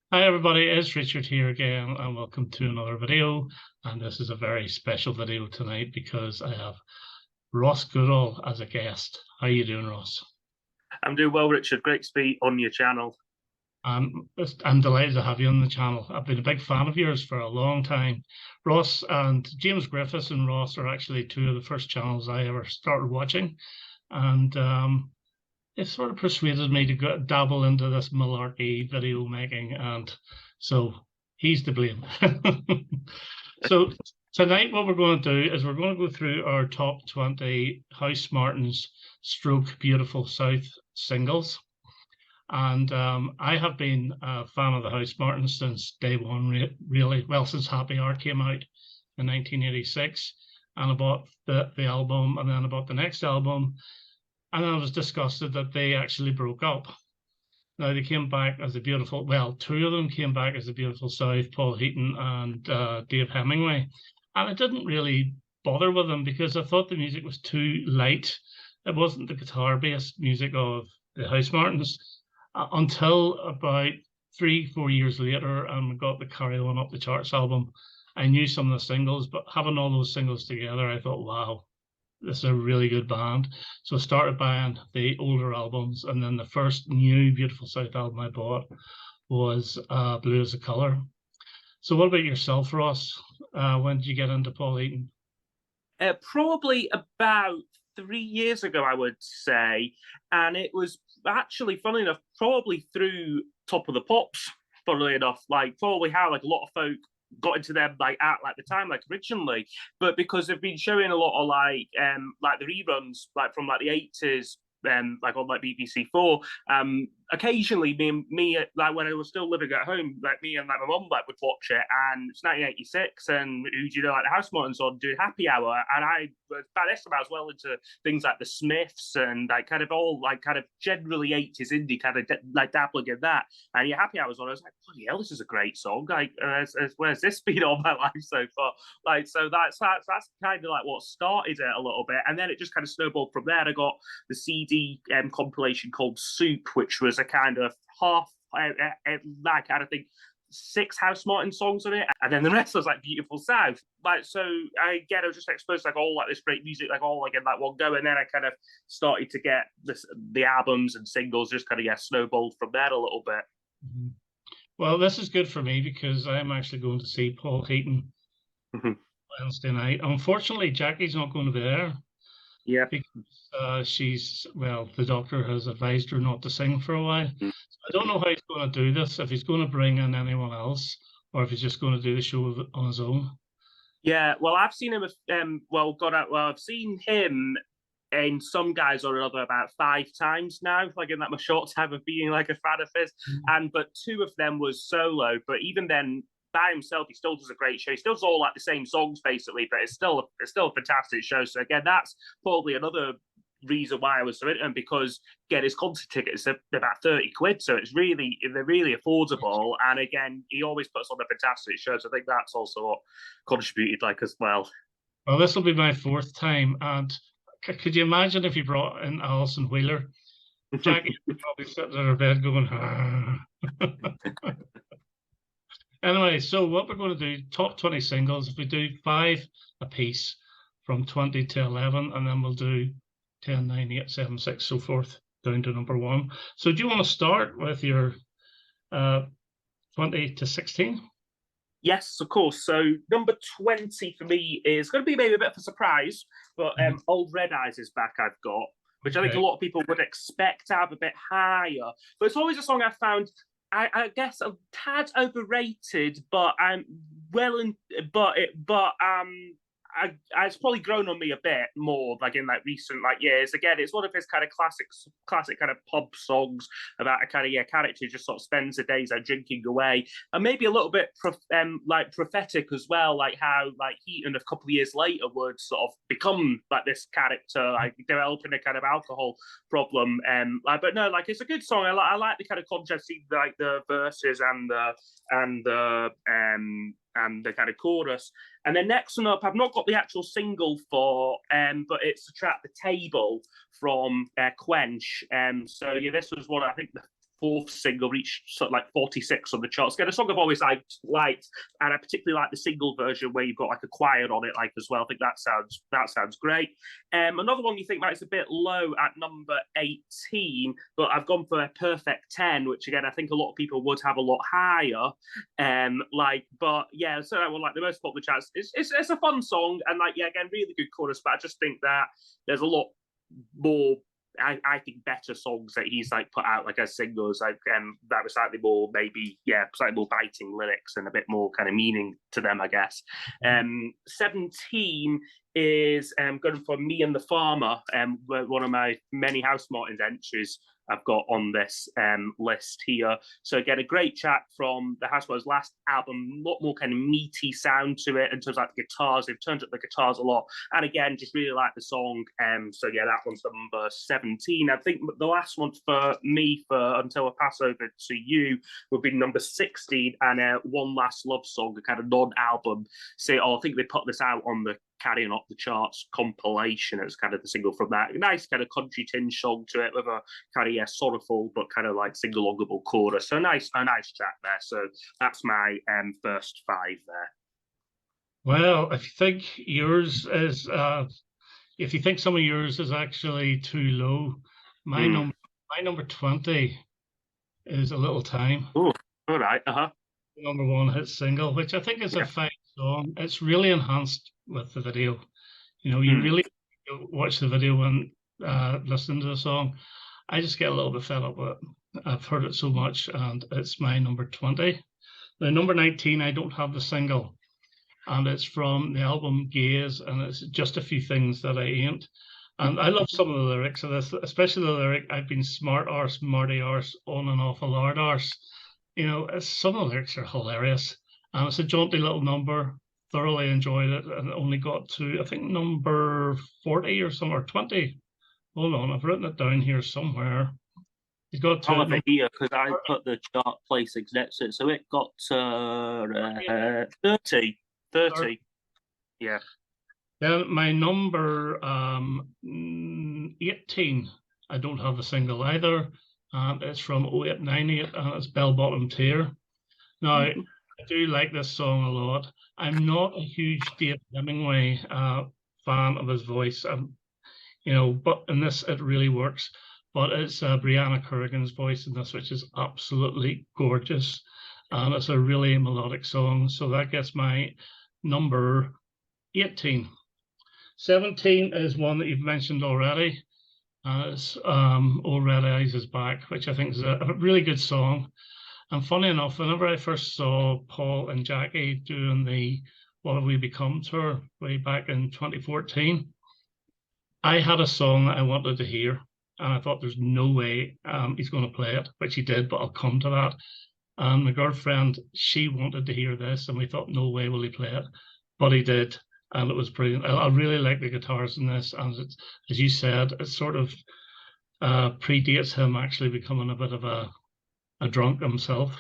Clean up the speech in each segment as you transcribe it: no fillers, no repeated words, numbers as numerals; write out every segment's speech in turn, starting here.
Hi everybody, it's Richard here again and welcome to another video. And this is a very special video tonight because I have Ross Goodall as a guest. How you doing, Ross? I'm doing well, Richard. Great to be on your channel. I'm delighted to have you on the channel. I've been a big fan of yours for a long time. Ross and James Griffiths and Ross are actually two of the first channels I ever started watching. And it sort of persuaded me to go, dabble into this malarkey video making, and so he's to blame. So tonight, what we're going to do is we're going to go through our top 20 Housemartins stroke Beautiful South singles. And I have been a fan of the Housemartins since day one, really. Well, since Happy Hour came out in 1986, and I bought the album, and then I bought the next album, and I was disgusted that they actually broke up. Now they came back as two of them came back as the Beautiful South, Paul Heaton and Dave Hemingway, and I didn't really bother with them because I thought the music was too light. It wasn't the guitar-based music of the Housemartins until about 3, 4 years later, and we got the Carry On Up the Charts album. I knew some of the singles, but having all those singles together, I thought, wow, this is a really good band. So I started buying the older albums, and then the first new Beautiful South album I bought was Blue as a Color. So what about yourself, Ross? When did you get into Paul Eaton? Probably about 3 years ago, I would say. And it was actually, funnily enough, probably through Top of the Pops, funnily enough. Like, probably how like a lot of folk got into them like at like the time like originally, but because they've been showing a lot of like the reruns like from like the 80s, like on like BBC4. Occasionally, me like when I was still living at home, like me and like my mum like would watch it, and it's 1986, and who do you know, like the Housemartins on doing Happy Hour, and I by this time I was well into things like the Smiths and like kind of all like kind of generally 80s indie kind of like dabbling in that. And yeah, Happy Hour was on. I was like, bloody hell, this is a great song. Like, where's this been all my life so far? Like, so that's kind of like what started it a little bit, and then it just kind of snowballed from there. I got the CD compilation called Soup, which was a kind of half, like I think 6 Housemartin songs on it, and then the rest was like Beautiful South. Like, so I was just exposed to like all like this great music, like all like in like one go, and then I kind of started to get the albums and singles just kind of snowballed from there a little bit. Mm-hmm. Well, this is good for me because I'm actually going to see Paul Heaton Mhm. Wednesday night. Unfortunately, Jackie's not going to be there Yep. because the doctor has advised her not to sing for a while. Mm. So I don't know how he's going to do this, if he's going to bring in anyone else or if he's just going to do the show on his own. Yeah, well, I've seen him. I've seen him in Some Guys or Another about 5 times now, like in like my short time of being like a fan of his. And but 2 of them was solo. But even then, by himself, he still does a great show. He still does all like the same songs basically, but it's still a fantastic show. So again, that's probably another reason why I was so into him, because again his concert tickets are about 30 quid, so they're really affordable, and again he always puts on a fantastic show, so I think that's also what contributed like as well. Well, this will be my fourth time. And could you imagine if you brought in Alison Wheeler? Jackie would probably sitting in her bed going, "Ah." Anyway, so what we're going to do, top 20 singles, if we do 5 a piece from 20 to 11, and then we'll do 10, 9, 8, 7, 6, so forth, down to number 1. So do you want to start with your 20 to 16? Yes, of course. So number 20 for me is going to be maybe a bit of a surprise, but Old Red Eyes is back. I've got, which I think a Okay. lot of people would expect to have a bit higher, but it's always a song I found, I guess, a tad overrated, but well, in, but it's probably grown on me a bit more, like in like recent like years. Again, it's one of his kind of classic kind of pub songs about a kind of character who just sort of spends the days out drinking away, and maybe a little bit like prophetic as well, like how like Heaton a couple of years later would sort of become like this character, like developing a kind of alcohol problem. But no, like it's a good song. I like the kind of contrast, like the verses and the kind of chorus. And then next one up, I've not got the actual single for, but it's the track "The Table" from Quench. So yeah, this was one I think the fourth single, reached sort of like 46 on the charts. Again, a song I've always liked, and I particularly like the single version where you've got like a choir on it, like as well. I think that sounds great. Another one you think might is a bit low at number 18, but I've gone for a perfect 10, which again I think a lot of people would have a lot higher. But yeah, so that one like the most popular chance. It's a fun song, and like yeah, again, really good chorus. But I just think that there's a lot more I think better songs that he's like put out like as singles, like that were slightly more maybe slightly more biting lyrics and a bit more kind of meaning to them, I guess. 17 is going for Me and the Farmer, one of my many Housemartins entries I've got on this list here. So again, a great track from the Housemartins' last album, a lot more kind of meaty sound to it in terms of like the guitars. They've turned up the guitars a lot, and again, just really like the song. So yeah, that one's number 17. I think the last one for me for Until I Pass Over to You would be number 16, and One Last Love Song, a kind of non-album. I think they put this out on the Carrying Up the Charts compilation. It's kind of the single from that. Nice kind of country tinge song to it with a kind of sorrowful but kind of like sing-alongable chorus. So a nice track there. So that's my first 5 there. Well, if you think yours is, if you think some of yours is actually too low, my number 20 is A Little Time. Oh, all right. Number 1 hit single, which I think is a fine song. It's really enhanced with the video. You really watch the video and listen to the song. I just get a little bit fed up with it. I've heard it so much, and it's my number 20. The number 19, I don't have the single, and it's from the album Gaze, and it's Just a Few Things That I Ain't. And I love some of the lyrics of this, especially the lyric, I've been smart arse, marty arse, on and off a lard arse. Some of the lyrics are hilarious, and it's a jaunty little number. Thoroughly enjoyed it, and it only got to, I think, number 40 or something, or 20. Hold on, I've written it down here somewhere. It got to. I'll have it here because I put the chart placings next to it. So it got 30. 30. Yeah. Then my number 18, I don't have the single either. It's from 0898, and it's Bell Bottom Tear. Now, I do like this song a lot. I'm not a huge Dave Hemingway fan of his voice, but in this it really works. But it's Brianna Currigan's voice in this, which is absolutely gorgeous, and it's a really melodic song. So that gets my number 18. 17 is one that you've mentioned already. It's Old Red Eyes Is Back, which I think is a really good song. And funny enough, whenever I first saw Paul and Jackie doing the What Have We Become tour way back in 2014, I had a song that I wanted to hear, and I thought there's no way he's going to play it, which he did, but I'll come to that. And my girlfriend, she wanted to hear this, and we thought, no way will he play it, but he did, and it was brilliant. I really like the guitars in this, and it's, as you said, it sort of predates him actually becoming a bit of a drunk himself.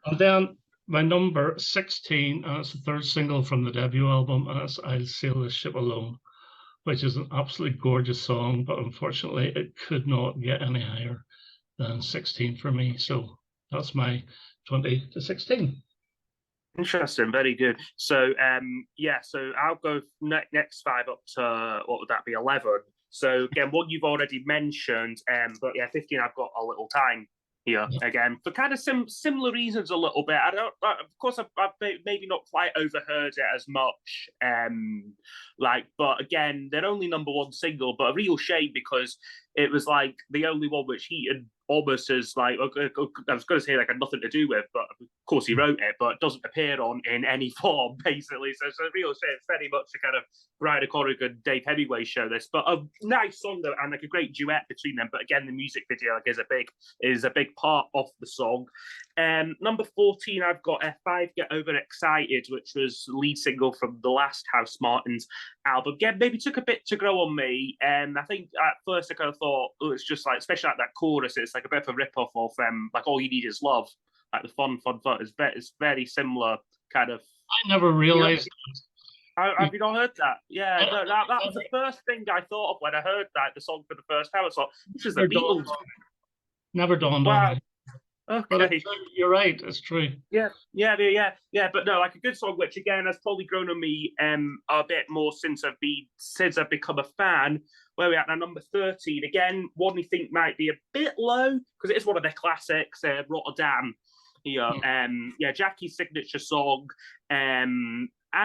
And then my number 16, and it's the third single from the debut album, and it's I'll Sail This Ship Alone, which is an absolutely gorgeous song, but unfortunately it could not get any higher than 16 for me. So that's my 20 to 16. Interesting, very good. So so I'll go next 5 up to, what would that be, 11. So again, what you've already mentioned, but yeah, 15, I've got A Little Time here again for kind of similar reasons a little bit. Of course, I've maybe not quite overheard it as much, but again, they're only number 1 single, but a real shame because it was like the only one which he had almost as like, I was going to say like had nothing to do with, but of course he wrote it, but it doesn't appear on in any form basically. So it's a real shame. It's very much a kind of Brian Corrigan, Dave Hemingway show this, but a nice song though, and like a great duet between them. But again, the music video like is a big part of the song. Number 14, I've got F5 Get Overexcited, which was the lead single from the last Housemartins album. Again, maybe took a bit to grow on me. I think at first I kind of thought, oh, it's just like, especially like that chorus, it's like a bit of a rip-off of like All You Need Is Love, like the fun. It's very similar kind of. I never realized. Have you not heard that? Yeah, no, that was the first thing I thought of when I heard that the song for the first time. I thought, this is the Beatles. Never dawned on Wow. me. But Okay. you're right. It's true. Yeah. But no, like a good song, which again has probably grown on me a bit more since I've become a fan. Where we at now, number 13. Again, one we think might be a bit low because it is one of their classics, Rotterdam. Jackie's signature song. I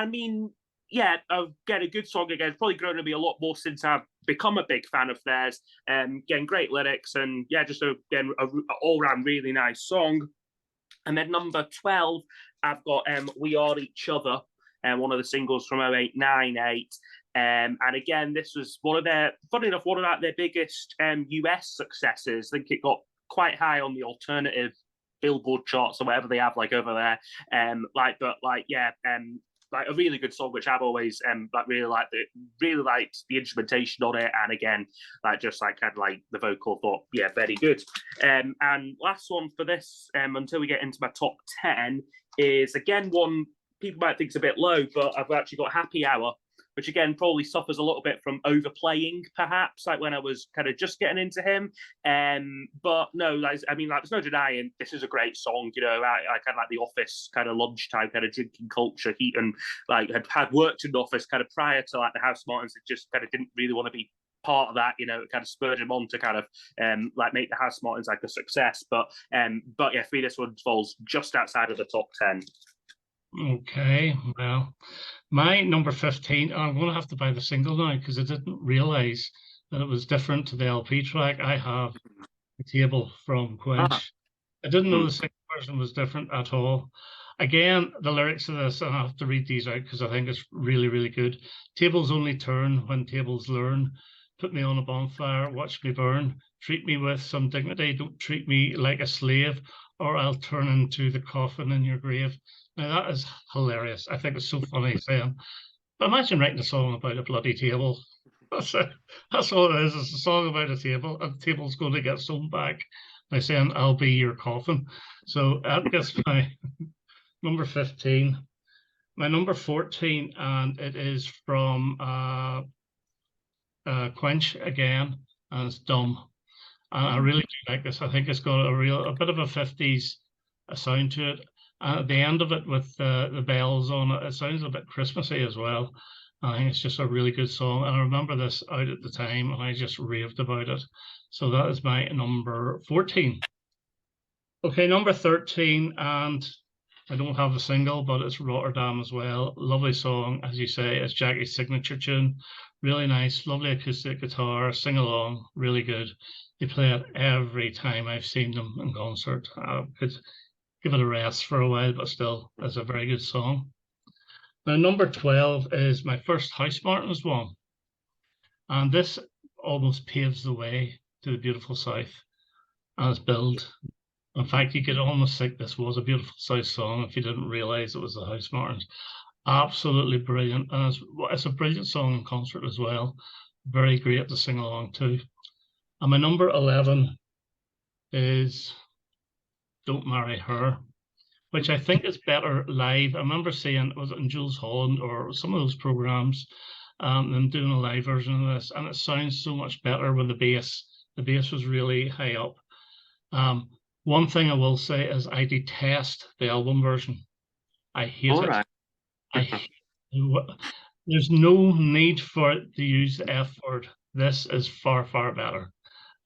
mean, yeah, again, a good song again. It's probably grown on me a lot more since I've become a big fan of theirs. Again, great lyrics and yeah, just again a all round really nice song. And then number 12, I've got We Are Each Other, one of the singles from 0898. And again, this was funny enough, one of their biggest US successes. I think it got quite high on the alternative Billboard charts or whatever they have like over there. Like a really good song, which I've always really liked the instrumentation on it, and again, like just like kind of like the vocal, thought yeah, very good. And last one for this, until we get into my top 10, is again one people might think is a bit low, but I've actually got Happy Hour, which again probably suffers a little bit from overplaying, perhaps, like when I was kind of just getting into him. But no, there's no denying this is a great song. You know, I kind of like the office kind of lunchtime kind of drinking culture. Heaton like had worked in the office kind of prior to like the Housemartins. It just kind of didn't really want to be part of that, you know. It kind of spurred him on to kind of like make the Housemartins like a success. But yeah, for me this one falls just outside of the top 10. Okay, well, my number 15, I'm going to have to buy the single now because I didn't realize that it was different to the LP track. I have the Table from Quench. I didn't know the single version was different at all. Again, the lyrics of this, I have to read these out because I think it's really, really good. Tables only turn when tables learn. Put me on a bonfire, watch me burn. Treat me with some dignity. Don't treat me like a slave, or I'll turn into the coffin in your grave. Now that is hilarious. I think it's so funny saying, but imagine writing a song about a bloody table. That's all it is. It's a song about a table, and the table's going to get sewn back by saying, I'll be your coffin. So that gets my number 15. My number 14, and it is from Quench again, and it's Dumb. And I really do like this. I think it's got a bit of a 50s sound to it. And at the end of it with the bells on it, it sounds a bit Christmassy as well. I think it's just a really good song. And I remember this out at the time and I just raved about it. So that is my number 14. Okay, number 13, and I don't have the single, but it's Rotterdam as well. Lovely song, as you say. It's Jackie's signature tune. Really nice, lovely acoustic guitar, sing along, really good. They play it every time I've seen them in concert. I could give it a rest for a while, but still, it's a very good song. Now, number 12 is my first Housemartins one. And this almost paves the way to the beautiful South as billed. In fact, you could almost think this was a beautiful South song if you didn't realize it was the Housemartins. Absolutely brilliant. And it's a brilliant song in concert as well. Very great to sing along to. And my number 11 is Don't Marry Her, which I think is better live. I remember seeing, was it in Jules Holland or some of those programs, them doing a live version of this, and it sounds so much better with the bass. The bass was really high up. One thing I will say is I detest the album version. I hate All it. right. There's no need for it to use the F word. This is far, far better.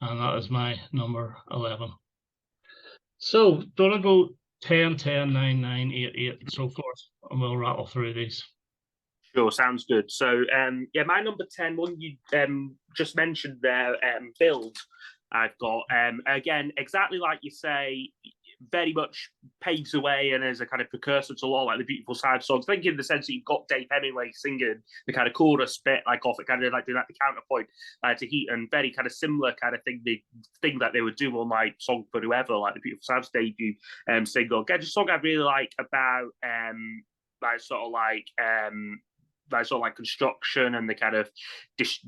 And that is my number 11. So, don't I go 10, 10, 9, 9, 8, 8, and so forth, and we'll rattle through these. Sure, sounds good. So, yeah, my number 10, one you just mentioned there, Build, I've got. Again, exactly like you say, very much paves the way and is a kind of precursor to a lot like the Beautiful Side songs. I think in the sense that you've got Dave Hemingway singing the kind of chorus bit, like off it, kind of like doing like the counterpoint to Heaton, very kind of similar kind of thing. The thing that they would do on like Song for Whoever, like the Beautiful Side's debut single. Again, just a song I really like about construction and the kind of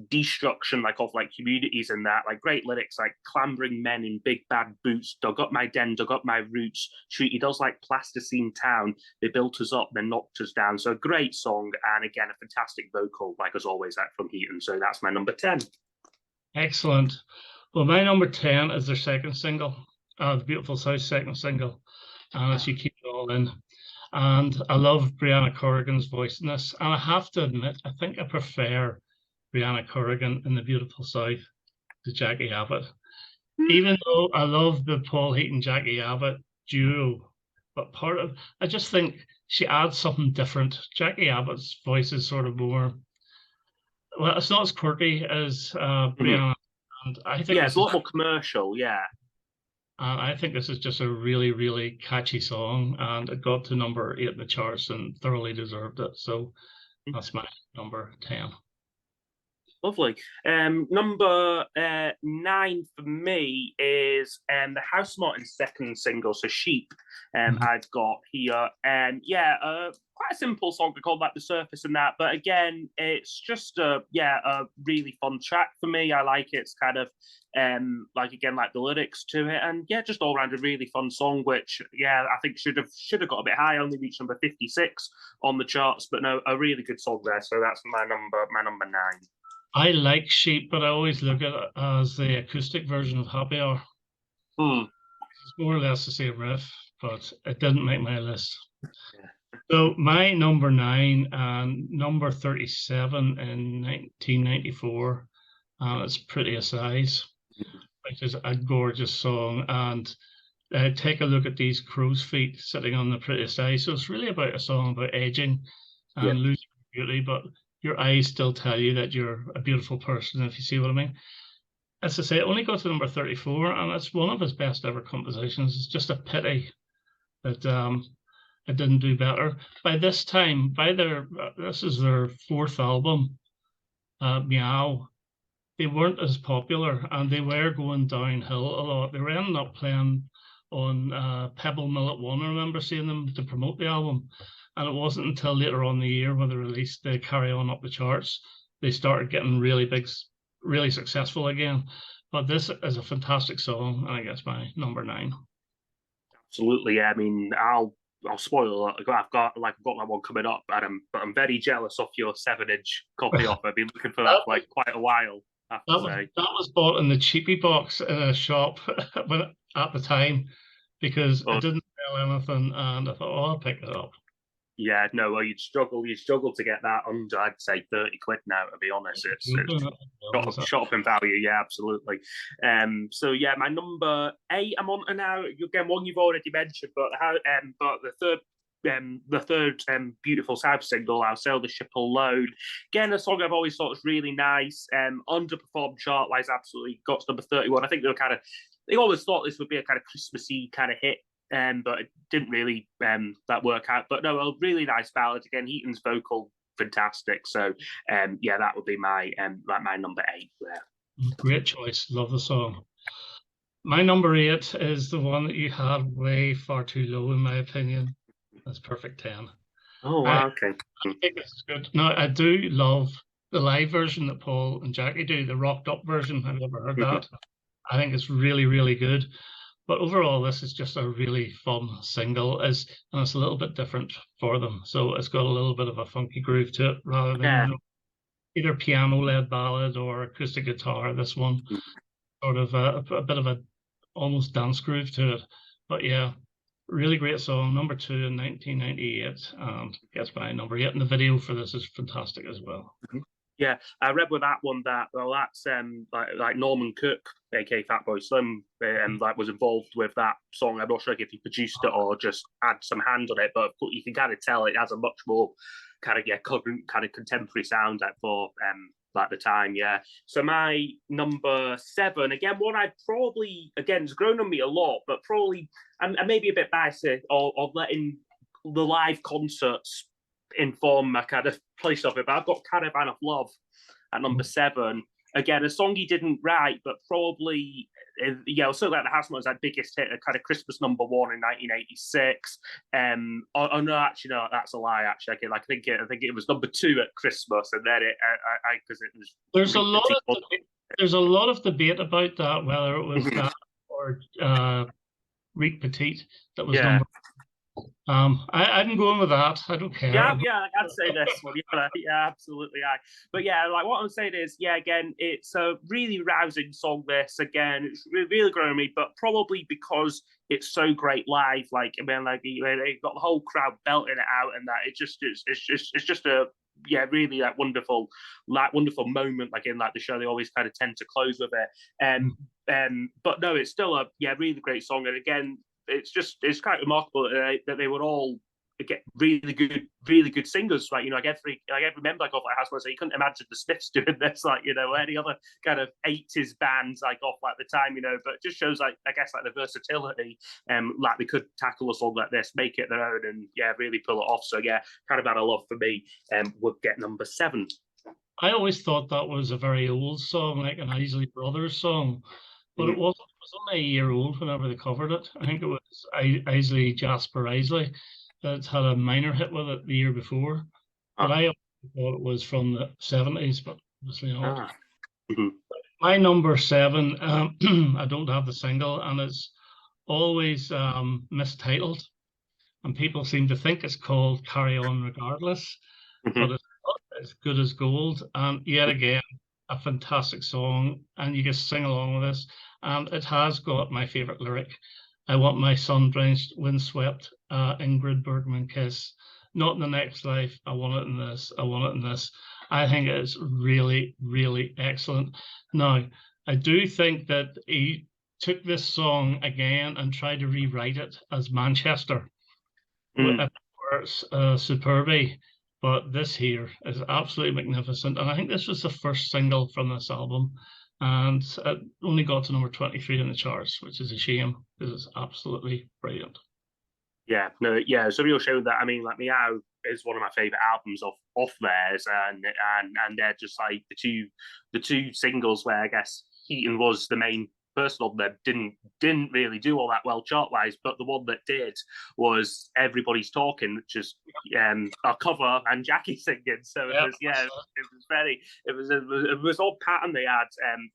destruction like of like communities and that, like great lyrics like clambering men in big bad boots, dug up my den, dug up my roots, treated us like plasticine town, they built us up, then knocked us down. So a great song, and again a fantastic vocal like as always from Heaton. So that's my number 10. Excellent. Well, my number 10 is their second single, the Beautiful South second single, and as you keep it all in. And I love Brianna Corrigan's voice in this. And I have to admit, I think I prefer Brianna Corrigan in the Beautiful South to Jackie Abbott. Even though I love the Paul Heaton Jackie Abbott duo, but I just think she adds something different. Jackie Abbott's voice is sort of more, well, it's not as quirky as Brianna, and I think it's a lot more commercial. I think this is just a really, really catchy song, and it got to number 8 in the charts and thoroughly deserved it. So that's my number 10. Lovely. Number 9 for me is the Housemartins' second single, so Sheep. I've got here. Quite a simple song to call like The Surface and that, but again, it's just a really fun track for me. I like it. It's kind of like the lyrics to it, and just all around a really fun song, which I think should have got a bit high, only reached number 56 on the charts, but no, a really good song there. So that's my number 9. I like Sheep, but I always look at it as the acoustic version of Happy Hour. It's more or less the same riff, but it didn't make my list. So my number 9 and number 37 in 1994, it's Pretty as Eyes, which is a gorgeous song. And take a look at these crow's feet sitting on the prettiest eyes. So it's really about a song about aging and losing beauty, but your eyes still tell you that you're a beautiful person, if you see what I mean. As I say, it only got to number 34, and it's one of his best ever compositions. It's just a pity that it didn't do better. By this time, this is their 4th album, Meow, they weren't as popular, and they were going downhill a lot. They were ending up playing on Pebble Mill at 1. I remember seeing them to promote the album. And it wasn't until later on in the year when they released the Carry On Up the Charts, they started getting really big, really successful again. But this is a fantastic song, and I guess my number 9. Absolutely. I mean, I'll spoil it. I've got that one coming up, but I'm very jealous of your 7-inch copy of it. I've been looking for that for like quite a while. That was bought in the cheapie box in a shop at the time because it didn't sell anything, and I thought, I'll pick it up. Yeah, no, well, you'd struggle to get that under, I'd say, 30 quid now, to be honest. It's shot in value, absolutely. So my number 8 I'm on to now. Again, one you've already mentioned, but the third Beautiful South single, I'll Sail the Ship Alone. Again, a song I've always thought was really nice. Underperformed chart-wise, absolutely got to number 31. I think they always thought this would be a kind of Christmassy kind of hit. But it didn't really that work out. But no, a really nice ballad. Again, Heaton's vocal, fantastic. So that would be my my number 8 there. Great choice. Love the song. My number 8 is the one that you had way far too low, in my opinion. That's Perfect 10. Oh, wow, okay. I think this is good. Now, I do love the live version that Paul and Jackie do, the rocked up version. I've never heard that. I think it's really, really good. But overall, this is just a really fun single, and it's a little bit different for them. So it's got a little bit of a funky groove to it, rather than either piano-led ballad or acoustic guitar. This one, sort of a bit of a almost dance groove to it. But really great song. Number 2 in 1998, and gets my number 8. And the video for this is fantastic as well. Yeah, I read with that one that's like Norman Cook, aka Fatboy Slim, was involved with that song. I'm not sure if he produced it or just had some hand on it, but you can kind of tell it has a much more kind of contemporary sound for the time. So my number 7, again, one I probably it's grown on me a lot, but probably I'm maybe a bit biased of letting the live concerts inform my kind of place of it, but I've got Caravan of Love at number 7. Again, a song he didn't write, but probably certainly like the Housemartins' that biggest hit, a kind of Christmas number 1 in 1986. No, actually, no, that's a lie. Actually, I think it was number 2 at Christmas, and then because it was. There's a lot of debate about that, whether it was that or Reek Petite that was number I'm going with that. I don't care. Yeah, I'd say this one. Yeah, absolutely. But yeah, like what I'm saying is, yeah, again, it's a really rousing song. This again, it's really growing me, but probably because it's so great live. Like, I mean, like they got the whole crowd belting it out, and that it's just a really that wonderful moment. Like in like the show, they always kind of tend to close with it. But no, it's still a really great song, and again, it's quite remarkable that they were all get really good singers. Like, like every member like off like Housemartins, so you couldn't imagine the Smiths doing this, like, any other kind of 80s bands like off like the time, but it just shows like, I guess, like the versatility, like they could tackle a song like this, make it their own, and really pull it off. So yeah, kind of out of love for me, would get number 7. I always thought that was a very old song, like an Isley Brothers song, but it Mm. wasn't. It was only a year old whenever they covered it. I think it was Isley Jasper Isley that had a minor hit with it the year before. But Oh. I thought it was from the 70s, but obviously not. Ah. Mm-hmm. My number 7, I don't have the single, and it's always mistitled, and people seem to think it's called Carry On Regardless, but Mm-hmm. it's not as good as gold. And yet again, a fantastic song, and you can sing along with this. And it has got my favorite lyric. I want my sun-drenched, windswept Ingrid Bergman kiss. Not in the next life. I want it in this. I want it in this. I think it's really, really excellent. Now, I do think that he took this song again and tried to rewrite it as Manchester Mm. superbly, but this here is absolutely magnificent. And I think this was the first single from this album, and it only got to number 23 in the charts, which is a shame because it's absolutely brilliant. Yeah, no, yeah, it's a real shame that, I mean, like Meow is one of my favorite albums off theirs, and they're just like the two singles where I guess Heaton was the main person of them, didn't really do all that well chart wise, but the one that did was Everybody's Talking, which is a cover and Jackie singing. So it Yeah, was it was all pattern they had,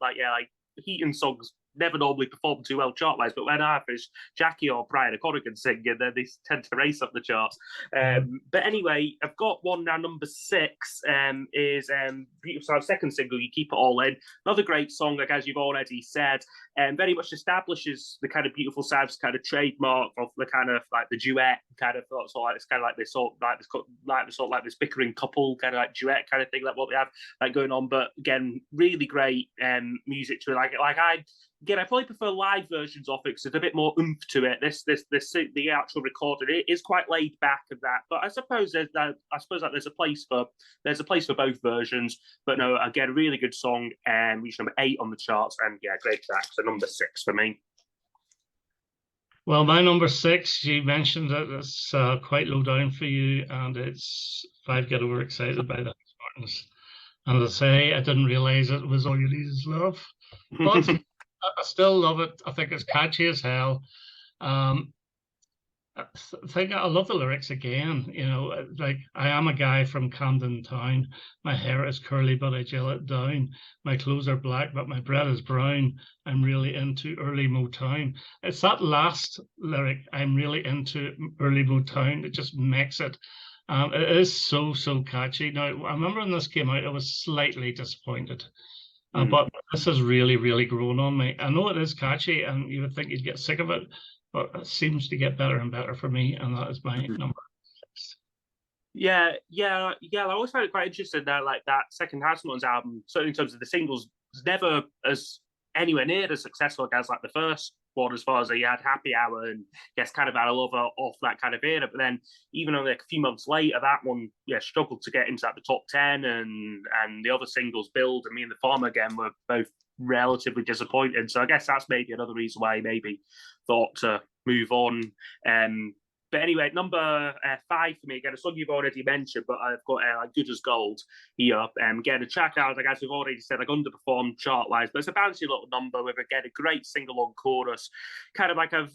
like Heaton songs never normally perform too well chart wise, but when either is Jackie or Brian O'Connor singing, then they tend to race up the charts. But anyway, I've got one now. Number 6 is Beautiful South's second single, You Keep It All In. Another great song, like as you've already said, and very much establishes the kind of Beautiful South's kind of trademark of the kind of like the duet kind of sort of like it's kind of like this sort of like this bickering couple kind of like duet kind of thing, like what they have like going on. But again, really great music to it. Like I probably prefer live versions of it because there's a bit more oomph to it. The actual recording it is quite laid back of that, but I suppose there's a place for both versions. But no, again, a really good song, and reached number 8 on the charts, and yeah, great track. So number 6 for me. Well, my number 6, you mentioned that it's quite low down for you, and it's Five Get Overexcited by the Housemartins. And as I say, I didn't realize it was All You Need Is Love, but I still love it. I think it's catchy as hell. Um, I love the lyrics again. Like I am a guy from Camden Town. My hair is curly, but I gel it down. My clothes are black, but my bread is brown. I'm really into early Motown. It's that last lyric. I'm really into early Motown. It just makes it. It is so catchy. Now I remember when this came out, I was slightly disappointed. But this has really, really grown on me. I know it is catchy, and you would think you'd get sick of it, but it seems to get better and better for me, and that is my number 6. Yeah. I always found it quite interesting that like that second Housemartins album, certainly in terms of the singles, was never as anywhere near as successful as like the first one, as far as you had Happy Hour and guess kind of had a lover off that kind of era. But then even only like a few months later, that one struggled to get into like the top 10, and the other singles, Build and Me and the Farmer Again, were both relatively disappointing. So I guess that's maybe another reason why he maybe thought to move on. But anyway, number 5 for me, again, a song you've already mentioned, but I've got like Good as Gold here. Again, a track out, like as we've already said, like underperformed chart-wise, but it's a bouncy little number with, again, a great sing-along chorus. Kind of like I've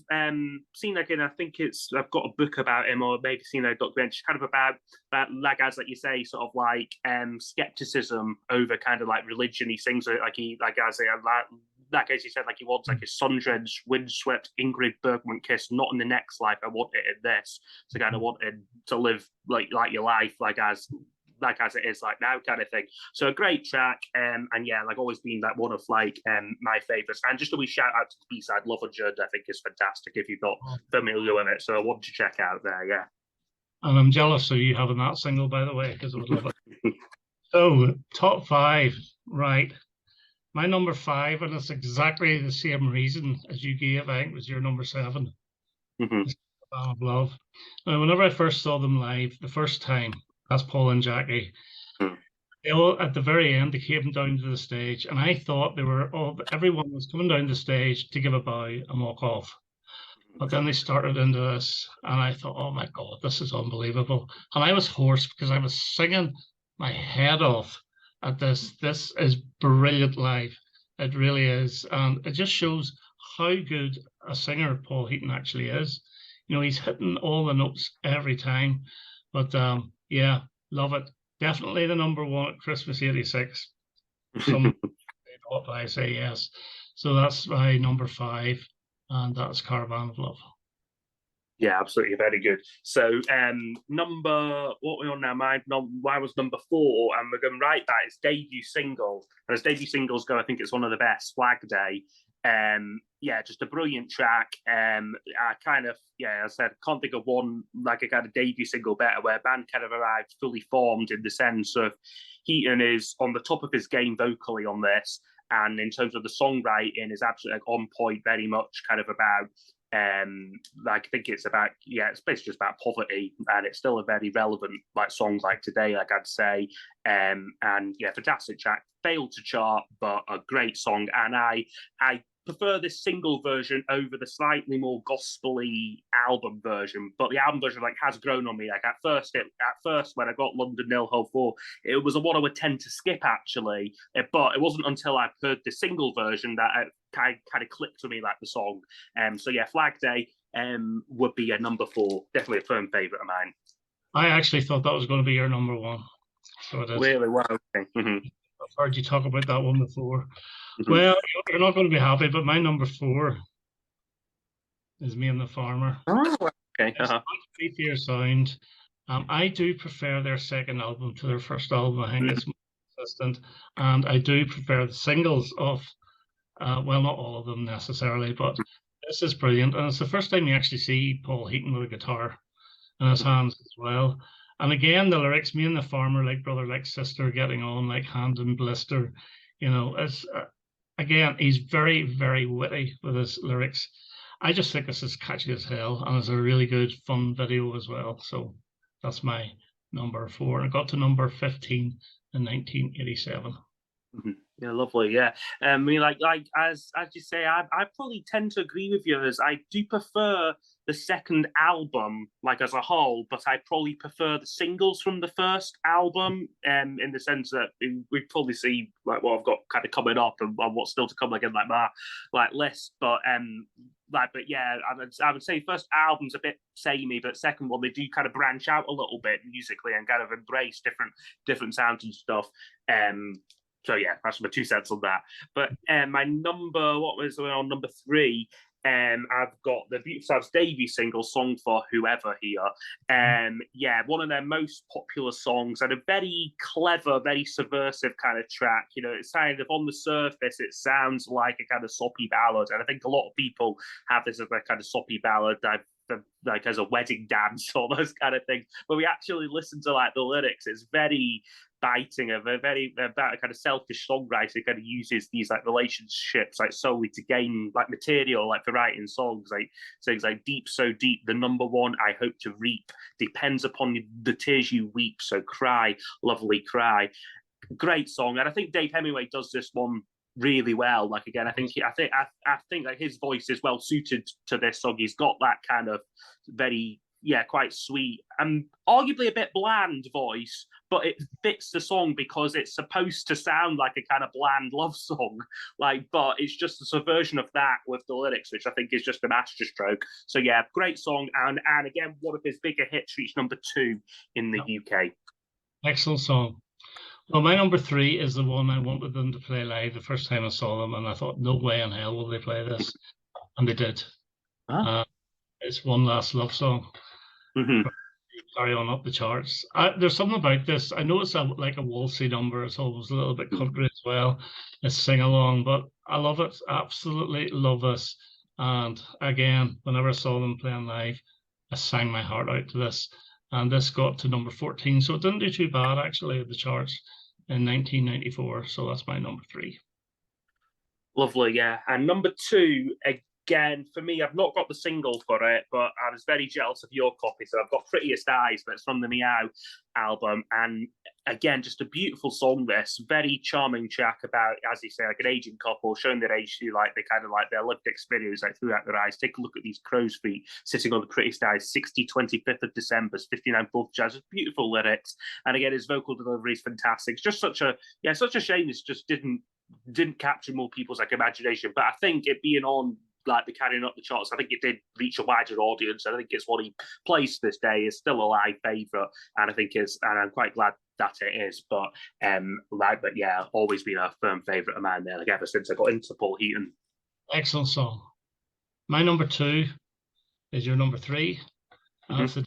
seen, like, I think I've got a book about him, or maybe seen a documentary, kind of about like, as like you say, sort of like skepticism over kind of like religion. He sings it like he, like I say, like like as you said, like he wants like a sun-drenched, windswept Ingrid Bergman kiss, not in the next life. I want it in this. So kind of wanting to live like your life, like as it is like now, kind of thing. So a great track, and yeah, like always been like one of like my favorites. And just a wee shout out to the B-side, Love and Judd, I think is fantastic if you're not familiar with it. So I want to check out there, yeah. And I'm jealous of you having that single, by the way, because I would love it. So, top 5, right. My number 5, and it's exactly the same reason as you gave, I think was your number 7. Mm-hmm. Band of Love. Now, whenever I first saw them live, the first time, that's Paul and Jackie. They all, at the very end, they came down to the stage, and I thought everyone was coming down the stage to give a bow and walk off. But then they started into this, and I thought, oh my God, this is unbelievable. And I was hoarse because I was singing my head off at this. This is brilliant live. It really is. And it just shows how good a singer Paul Heaton actually is. You know, he's hitting all the notes every time. But yeah, love it. Definitely the number 1 at Christmas '86. Some but I say yes. So that's my number 5. And that's Caravan of Love. Yeah, absolutely, very good. So, what we're on now? Why was number 4? And we're going right back. It's debut single, and as debut singles go, I think it's one of the best. Flag Day. Yeah, just a brilliant track. I kind of, I said, can't think of one like a kind of debut single better, where a band kind of arrived fully formed in the sense of Heaton is on the top of his game vocally on this. And in terms of the songwriting, is absolutely like on point, very much kind of about like I think it's about it's basically just about poverty, and it's still a very relevant like songs like today, like I'd say. And yeah, fantastic track, failed to chart, but a great song. And I prefer this single version over the slightly more gospely album version, but the album version like has grown on me. Like at first when I got London Nil Ho 4, it was one I would tend to skip actually, but it wasn't until I heard the single version that it kind of clicked to me like the song. So yeah, Flag Day would be a number 4, definitely a firm favourite of mine. I actually thought that was going to be your number 1. So it is. Really well. Okay. Mm-hmm. I've heard you talk about that one before. Mm-hmm. Well, you're not going to be happy, but my number 4 is Me and the Farmer. Oh, okay. It's Fear Sound. I do prefer their second album to their first album. I think it's more consistent, and I do prefer the singles of, well, not all of them necessarily, but this is brilliant. And it's the first time you actually see Paul Heaton with a guitar in his hands as well. And again, the lyrics, Me and the Farmer, like brother, like sister, getting on like hand and blister. You know, it's again, he's very, very witty with his lyrics. I just think this is catchy as hell, and it's a really good, fun video as well. So that's my number 4. And I got to number 15 in 1987. Mm-hmm. Yeah, lovely. Yeah, I mean, like as you say, I probably tend to agree with you. As I do prefer the second album, like as a whole, but I probably prefer the singles from the first album, in the sense that we probably see like what I've got kind of coming up and what's still to come, like in like my like list. But yeah, I would say first album's a bit samey, but second one they do kind of branch out a little bit musically and kind of embrace different sounds and stuff. So yeah, that's my 2 cents on that. But my number, what was on number 3? I've got the Beautiful South's debut single, Song for Whoever here. Yeah, one of their most popular songs, and a very clever, very subversive kind of track. You know, it's kind of on the surface, it sounds like a kind of soppy ballad, and I think a lot of people have this as a kind of soppy ballad like as a wedding dance or those kind of things. But we actually listen to like the lyrics, it's very biting, about a kind of selfish songwriter kind of uses these like relationships like solely to gain like material, like for writing songs, like things like deep, so deep, the number 1 I hope to reap depends upon the tears you weep, so cry, lovely cry. Great song. And I think Dave Hemingway does this one really well. Like again, I think like his voice is well suited to this song. He's got that kind of very quite sweet and arguably a bit bland voice, but it fits the song because it's supposed to sound like a kind of bland love song, like, but it's just a subversion of that with the lyrics, which I think is just a masterstroke. So yeah, great song, and again, one of his bigger hits reached number 2 in the UK. Excellent song. Well, my number three is the one I wanted them to play live the first time I saw them, and I thought, no way in hell will they play this, and they did. Huh? It's One Last Love Song. Mm-hmm. Carry on up the charts. There's something about this. I know it's like a waltzy number. It's almost a little bit country as well. It's sing along, but I love it. Absolutely love this. And again, whenever I saw them playing live, I sang my heart out to this. And this got to number 14. So it didn't do too bad actually at the charts in 1994. So that's my number three. Lovely, yeah. And number two, again, for me, I've not got the single for it, but I was very jealous of your copy. So I've got Prettiest Eyes, but it's from the Meow album. And again, just a beautiful song, this very charming track about, as you say, like an aging couple showing their age through like they kind of like their lived experience, like throughout their eyes. Take a look at these crow's feet sitting on the prettiest eyes, 25th of December, 59 4th jazz. Beautiful lyrics. And again, his vocal delivery is fantastic. It's just such a shame this just didn't capture more people's like imagination. But I think it being on like the carrying up the charts, I think it did reach a wider audience. I think it's what he plays to this day is still a live favourite, and I think is, and I'm quite glad that it is. But yeah, always been a firm favourite of mine there, like ever since I got into Paul Heaton. Excellent song. My number two is your number three. Mm-hmm.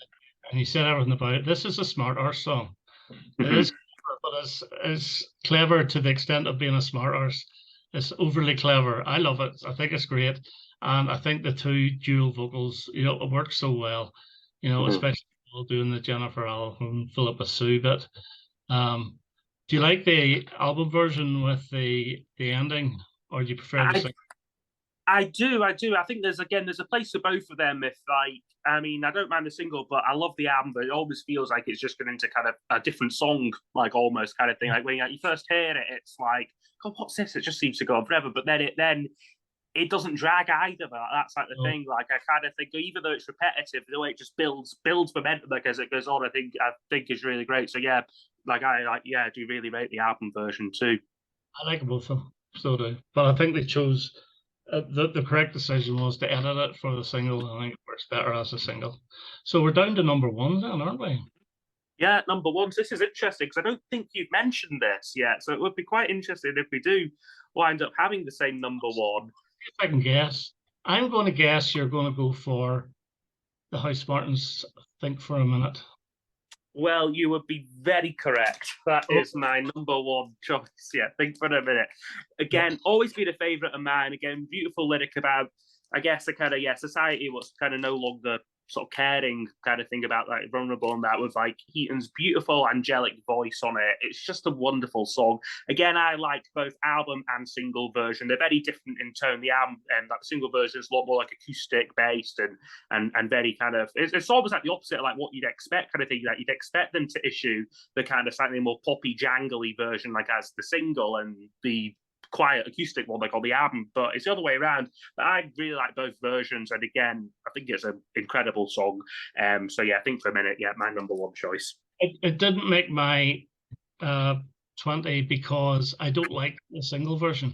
And you said everything about it. This is a smart arse song. Mm-hmm. It is, but it's clever to the extent of being a smart arse. It's overly clever. I love it. I think it's great. And I think the two dual vocals, it works so well, especially doing the Jennifer Allen, Philippa Sue bit. Do you like the album version with the ending, or do you prefer the sing? I do. I think there's a place for both of them. If I don't mind the single, but I love the album. But it always feels like it's just going into kind of a different song, like almost kind of thing. Like when you first hear it, it's like, God, what's this? It just seems to go on forever. But then it doesn't drag either. But that's like the thing. Like I kind of think, even though it's repetitive, the way it just builds momentum like as it goes on, I think is really great. So yeah, I do really rate the album version too. I like both of them, still do. But I think they chose. The correct decision was to edit it for the single. I think it works better as a single. So we're down to number one then, aren't we? Yeah, number one. So this is interesting because I don't think you've mentioned this yet. So it would be quite interesting if we do wind up having the same number one. If I can guess, I'm going to guess you're going to go for the Housemartins. Think for a minute. Well, you would be very correct. That is my number one choice. Yeah, think for a minute. Again, always been a favourite of mine. Again, beautiful lyric about, I guess, the kind of, society was kind of no longer sort of caring kind of thing about like vulnerable, and that was like Heaton's beautiful angelic voice on it. It's just a wonderful song. Again, I like both album and single version. They're very different in tone. The album and that single version is a lot more like acoustic based and very kind of it's almost like the opposite of like what you'd expect kind of thing. Like you'd expect them to issue the kind of slightly more poppy jangly version like as the single, and the quiet acoustic one like on the album, but it's the other way around. But I really like both versions, and again, I think it's an incredible song. So yeah, I think for a minute, my number one choice. It didn't make my 20 because I don't like the single version.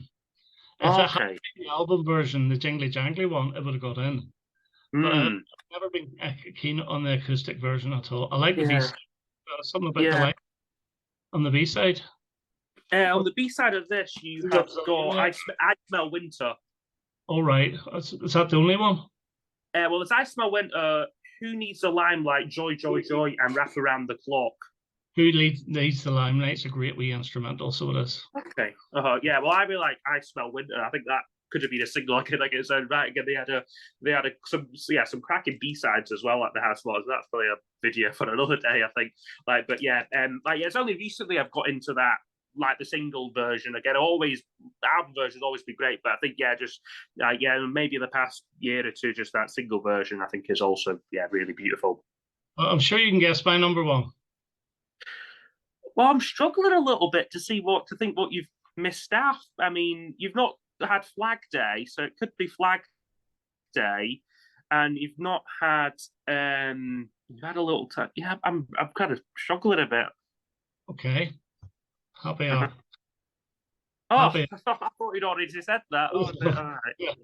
If it had the album version, the jingly jangly one, it would have got in. But I've never been keen on the acoustic version at all. I like the B-side. Something about the light on the B-side. On the B-side of this, you have got I Smell Winter. All right. Is that the only one? Well, it's I Smell Winter, Who Needs the Limelight, Joy, Joy, Joy, and Wrap Around the Clock. Who Needs the Limelight? It's a great wee instrumental, so it is. Okay. Yeah, well, I really like I Smell Winter. I think that could have been a single. I could like its own right. Again, they had some cracking B-sides as well, like the Housemartins. That's probably a video for another day, I think. It's only recently I've got into that, like the single version. Again, always album versions always be great, but I think maybe in the past year or two, just that single version I think is also really beautiful. I'm sure you can guess my number one. Well, I'm struggling a little bit to see what you've missed out. I mean, you've not had Flag Day, so it could be Flag Day, and you've not had you've had a little time. Yeah, I'm kind of struggling a bit. Okay. Happy hour. I thought you'd already said that. All right.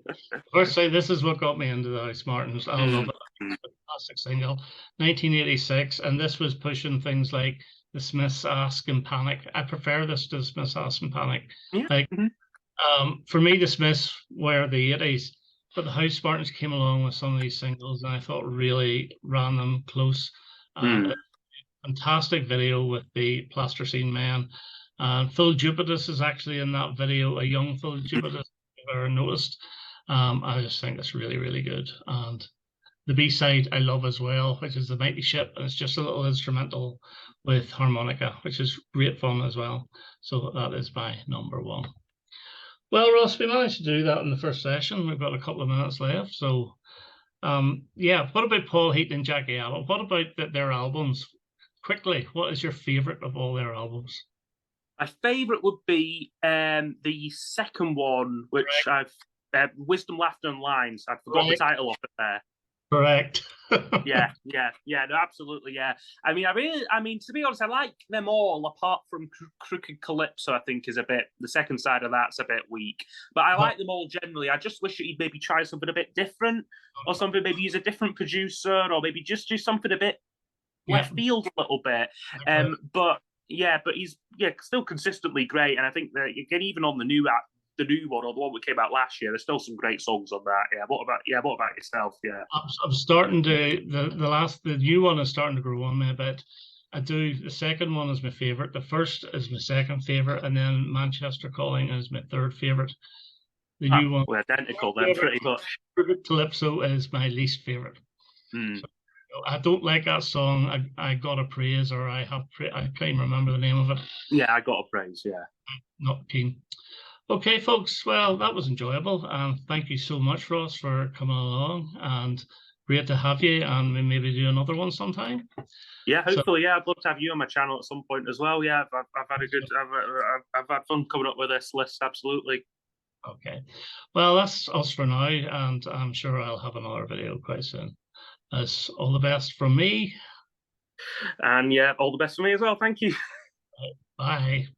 First, say this is what got me into the Housemartins. I love it. Fantastic single, 1986, and this was pushing things like the Smiths' Ask and Panic. I prefer this to the Smiths' Ask and Panic. Yeah. Like, for me, the Smiths were the 80s, but the Housemartins came along with some of these singles, and I thought really ran them close. And a fantastic video with the Plasticine Men. And Phil Jupitus is actually in that video, a young Phil Jupitus, if you've ever noticed. I just think it's really, really good. And the B-side I love as well, which is The Mighty Ship, and it's just a little instrumental with harmonica, which is great fun as well. So that is my number one. Well, Ross, we managed to do that in the first session. We've got a couple of minutes left. So, yeah, what about Paul Heaton and Jackie Abbott? What about their albums? Quickly, what is your favourite of all their albums? My favourite would be the second one, which I've Wisdom, Laughter and Lines. I forgot the title of it there. Correct. yeah, no, absolutely, yeah. I mean, to be honest, I like them all apart from Crooked Calypso. I think is a bit, the second side of that's a bit weak, but I like them all generally. I just wish that he'd maybe try something a bit different, or something, maybe use a different producer, or maybe just do something a bit left field a little bit. But he's still consistently great, and I think that again, even on the new one, or the one that came out last year, there's still some great songs on that. What about yourself? Yeah, I'm starting to the new one is starting to grow on me a bit. The second one is my favorite. The first is my second favorite, and then Manchester Calling is my third favorite. The new one, we're identical then, pretty much. Calypso is my least favorite. So, I don't like that song. I Got a Praise, or I can't even remember the name of it. Yeah, I Got a Praise. Yeah, not keen. Okay, folks. Well, that was enjoyable, and thank you so much, Ross, for coming along. And great to have you, and we maybe do another one sometime. Yeah, hopefully. Yeah, I'd love to have you on my channel at some point as well. Yeah, I've had a good, I've had fun coming up with this list. Absolutely. Okay. Well, that's us for now, and I'm sure I'll have another video quite soon. That's all the best from me. And yeah, all the best from me as well. Thank you. Bye.